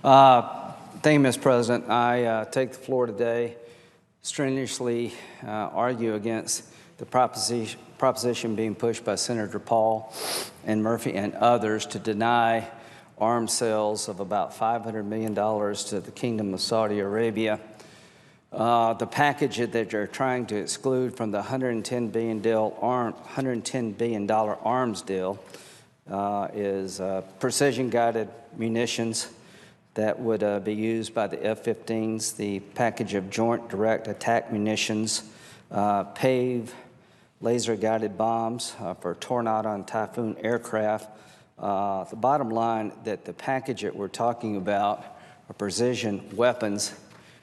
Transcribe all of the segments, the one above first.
Thank you, Mr. President. I take the floor today strenuously argue against the proposition being pushed by Senator Paul and Murphy and others to deny arms sales of about $500 million to the Kingdom of Saudi Arabia. The package that they're trying to exclude from the $110 billion arms deal is precision-guided munitions that would be used by the F-15s, the package of joint direct attack munitions, PAVE, laser-guided bombs for Tornado and Typhoon aircraft. The bottom line that the package that we're talking about are precision weapons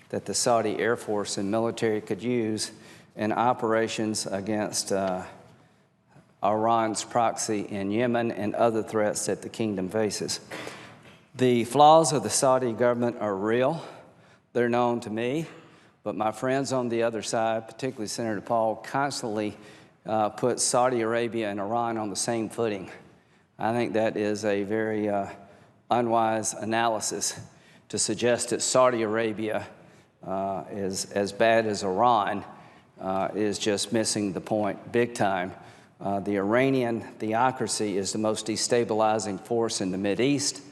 that the Saudi Air Force and military could use in operations against Iran's proxy in Yemen and other threats that the kingdom faces. The flaws of the Saudi government are real. They're known to me, but my friends on the other side, particularly Senator Paul, constantly put Saudi Arabia and Iran on the same footing. I think that is a very unwise analysis to suggest that Saudi Arabia is as bad as Iran is just missing the point big time. The Iranian theocracy is the most destabilizing force in the Mideast.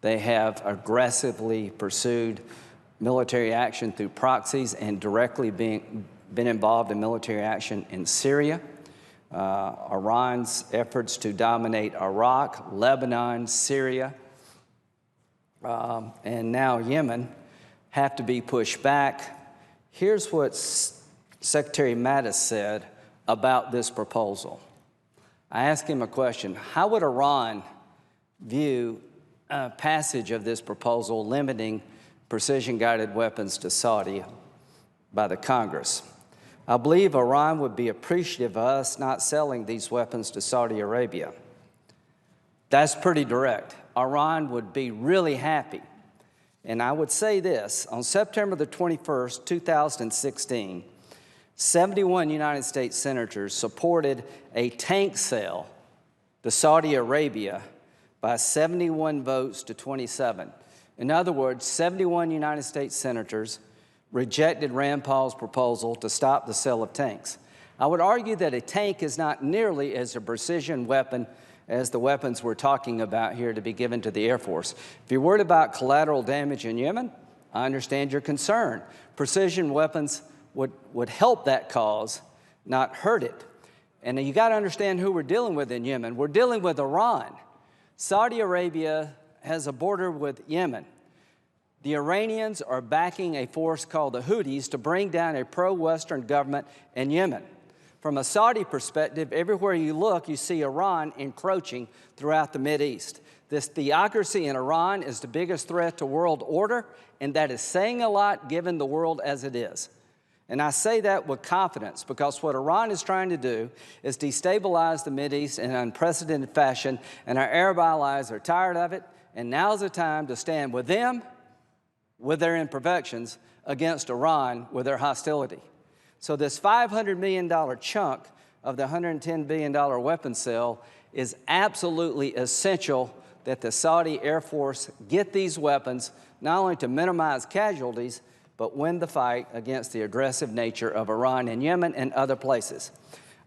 They have aggressively pursued military action through proxies and directly been involved in military action in Syria. Iran's efforts to dominate Iraq, Lebanon, Syria, and now Yemen have to be pushed back. Here's what Secretary Mattis said about this proposal. I asked him a question. How would Iran view passage of this proposal limiting precision-guided weapons to Saudi by the Congress? I believe Iran would be appreciative of us not selling these weapons to Saudi Arabia. That's pretty direct. Iran would be really happy. And I would say this, on September the 21st, 2016, 71 United States senators supported a tank sale to Saudi Arabia by 71 votes to 27. In other words, 71 United States senators rejected Rand Paul's proposal to stop the sale of tanks. I would argue that a tank is not nearly as a precision weapon as the weapons we're talking about here to be given to the Air Force. If you're worried about collateral damage in Yemen, I understand your concern. Precision weapons would help that cause, not hurt it. And you got to understand who we're dealing with in Yemen. We're dealing with Iran. Saudi Arabia has a border with Yemen. The Iranians are backing a force called the Houthis to bring down a pro-Western government in Yemen. From a Saudi perspective, everywhere you look, you see Iran encroaching throughout the Mideast. This theocracy in Iran is the biggest threat to world order, and that is saying a lot given the world as it is. And I say that with confidence because what Iran is trying to do is destabilize the Mideast in an unprecedented fashion, and our Arab allies are tired of it, and now's the time to stand with them, with their imperfections, against Iran with their hostility. So this $500 million chunk of the $110 billion weapon sale is absolutely essential that the Saudi Air Force get these weapons, not only to minimize casualties, but win the fight against the aggressive nature of Iran in Yemen and other places.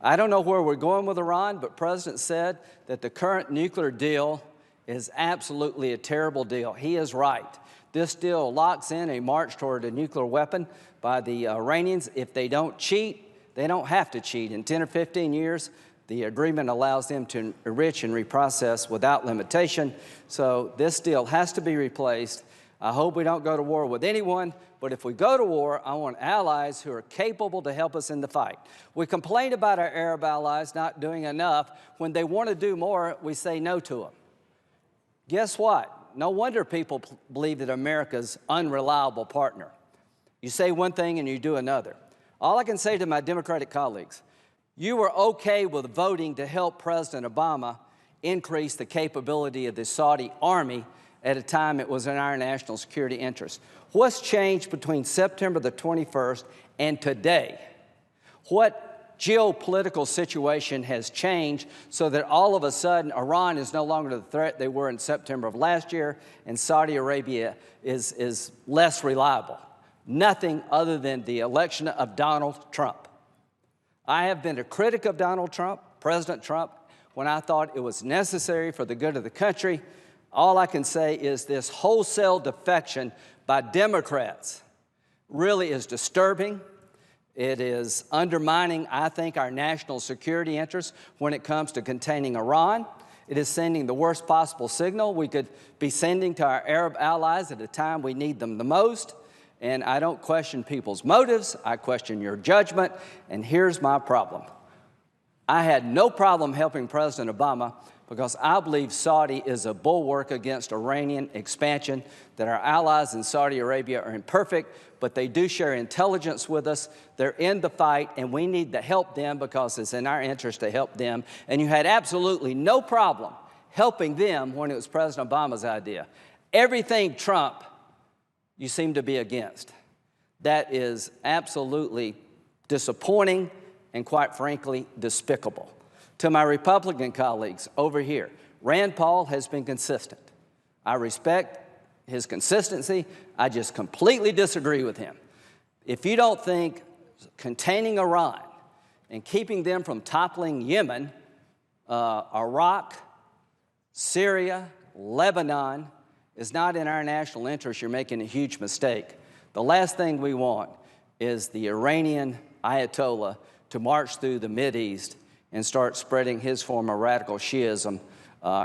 I don't know where we're going with Iran, but the President said that the current nuclear deal is absolutely a terrible deal. He is right. This deal locks in a march toward a nuclear weapon by the Iranians. If they don't cheat, they don't have to cheat. In 10 or 15 years, the agreement allows them to enrich and reprocess without limitation. So this deal has to be replaced. I hope we don't go to war with anyone, but if we go to war, I want allies who are capable to help us in the fight. We complain about our Arab allies not doing enough. When they want to do more, we say no to them. Guess what? No wonder people believe that America's unreliable partner. You say one thing and you do another. All I can say to my Democratic colleagues, you were okay with voting to help President Obama increase the capability of the Saudi army at a time it was in our national security interest. What's changed between September the 21st and today? What geopolitical situation has changed so that all of a sudden Iran is no longer the threat they were in September of last year, and Saudi Arabia is less reliable. Nothing other than the election of Donald Trump. I have been a critic of Donald Trump, President Trump, when I thought it was necessary for the good of the country. All I can say is this wholesale defection by Democrats really is disturbing. It is undermining, I think, our national security interests when it comes to containing Iran. It is sending the worst possible signal we could be sending to our Arab allies at a time we need them the most. And I don't question people's motives. I question your judgment. And here's my problem. I had no problem helping President Obama because I believe Saudi is a bulwark against Iranian expansion, that our allies in Saudi Arabia are imperfect, but they do share intelligence with us. They're in the fight, and we need to help them because it's in our interest to help them. And you had absolutely no problem helping them when it was President Obama's idea. Everything Trump, you seem to be against. That is absolutely disappointing and, quite frankly, despicable. To my Republican colleagues over here, Rand Paul has been consistent. I respect his consistency. I just completely disagree with him. If you don't think containing Iran and keeping them from toppling Yemen, Iraq, Syria, Lebanon is not in our national interest, you're making a huge mistake. The last thing we want is the Iranian Ayatollah to march through the Mideast and start spreading his form of radical Shiism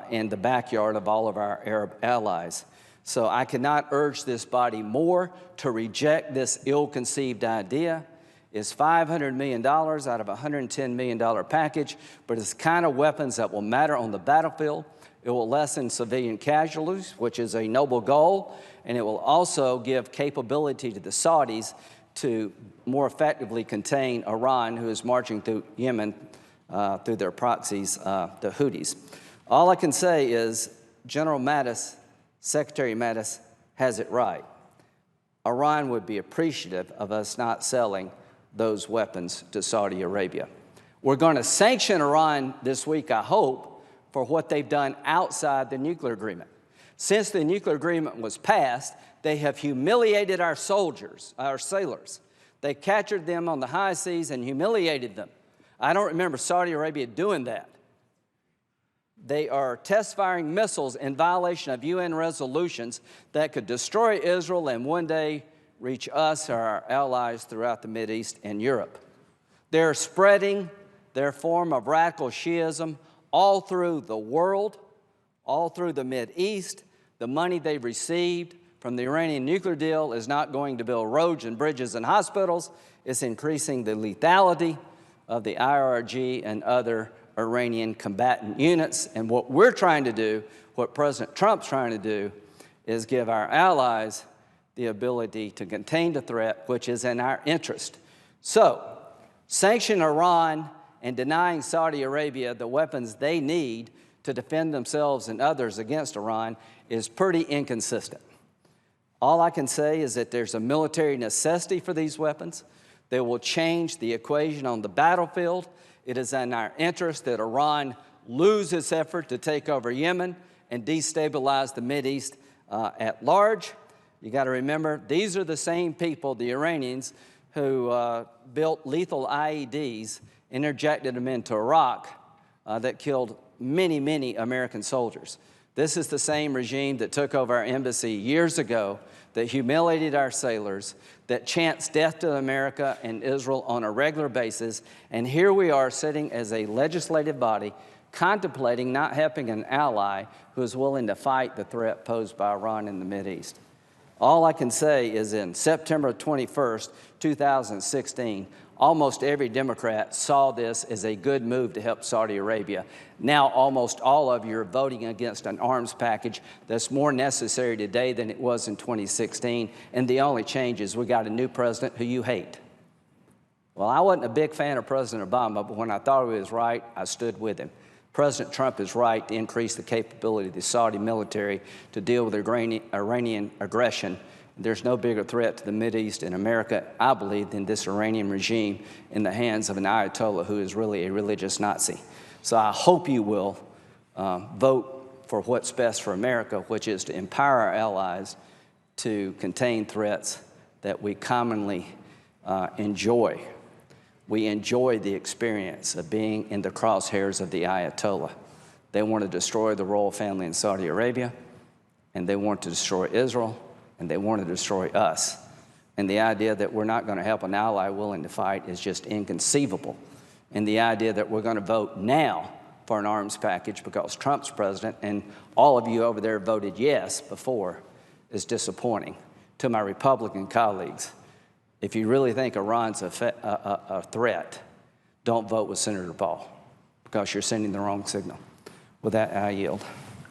in the backyard of all of our Arab allies. So I cannot urge this body more to reject this ill-conceived idea. It's $500 million out of a $110 million package, but it's the kind of weapons that will matter on the battlefield. It will lessen civilian casualties, which is a noble goal, and it will also give capability to the Saudis to more effectively contain Iran, who is marching through Yemen through their proxies, the Houthis. All I can say is General Mattis, Secretary Mattis, has it right. Iran would be appreciative of us not selling those weapons to Saudi Arabia. We're going to sanction Iran this week, I hope, for what they've done outside the nuclear agreement. Since the nuclear agreement was passed, they have humiliated our soldiers, our sailors. They captured them on the high seas and humiliated them. I don't remember Saudi Arabia doing that. They are test-firing missiles in violation of UN resolutions that could destroy Israel and one day reach us or our allies throughout the Mideast and Europe. They're spreading their form of radical Shiism all through the world, all through the Mideast. The money they've received from the Iranian nuclear deal is not going to build roads and bridges and hospitals. It's increasing the lethality of the IRG and other Iranian combatant units. And what we're trying to do, what President Trump's trying to do, is give our allies the ability to contain the threat, which is in our interest. So, sanction Iran and denying Saudi Arabia the weapons they need to defend themselves and others against Iran is pretty inconsistent. All I can say is that there's a military necessity for these weapons. They will change the equation on the battlefield. It is in our interest that Iran lose its effort to take over Yemen and destabilize the Mideast at large. You got to remember, these are the same people, the Iranians, who built lethal IEDs, interjected them into Iraq, that killed many, many American soldiers. This is the same regime that took over our embassy years ago, that humiliated our sailors, that chants death to America and Israel on a regular basis. And here we are sitting as a legislative body contemplating not helping an ally who is willing to fight the threat posed by Iran in the Mideast. All I can say is in September 21st, 2016, almost every Democrat saw this as a good move to help Saudi Arabia. Now almost all of you are voting against an arms package that's more necessary today than it was in 2016, and the only change is we got a new president who you hate. Well, I wasn't a big fan of President Obama, but when I thought he was right, I stood with him. President Trump is right to increase the capability of the Saudi military to deal with Iranian aggression There's no bigger threat to the Mideast and America, I believe, than this Iranian regime in the hands of an Ayatollah who is really a religious Nazi. So I hope you will vote for what's best for America, which is to empower our allies to contain threats that we commonly enjoy. We enjoy the experience of being in the crosshairs of the Ayatollah. They want to destroy the royal family in Saudi Arabia, and they want to destroy Israel, and they want to destroy us. And the idea that we're not going to help an ally willing to fight is just inconceivable. And the idea that we're going to vote now for an arms package because Trump's president and all of you over there voted yes before is disappointing. To my Republican colleagues, if you really think Iran's a threat, don't vote with Senator Paul because you're sending the wrong signal. With that, I yield.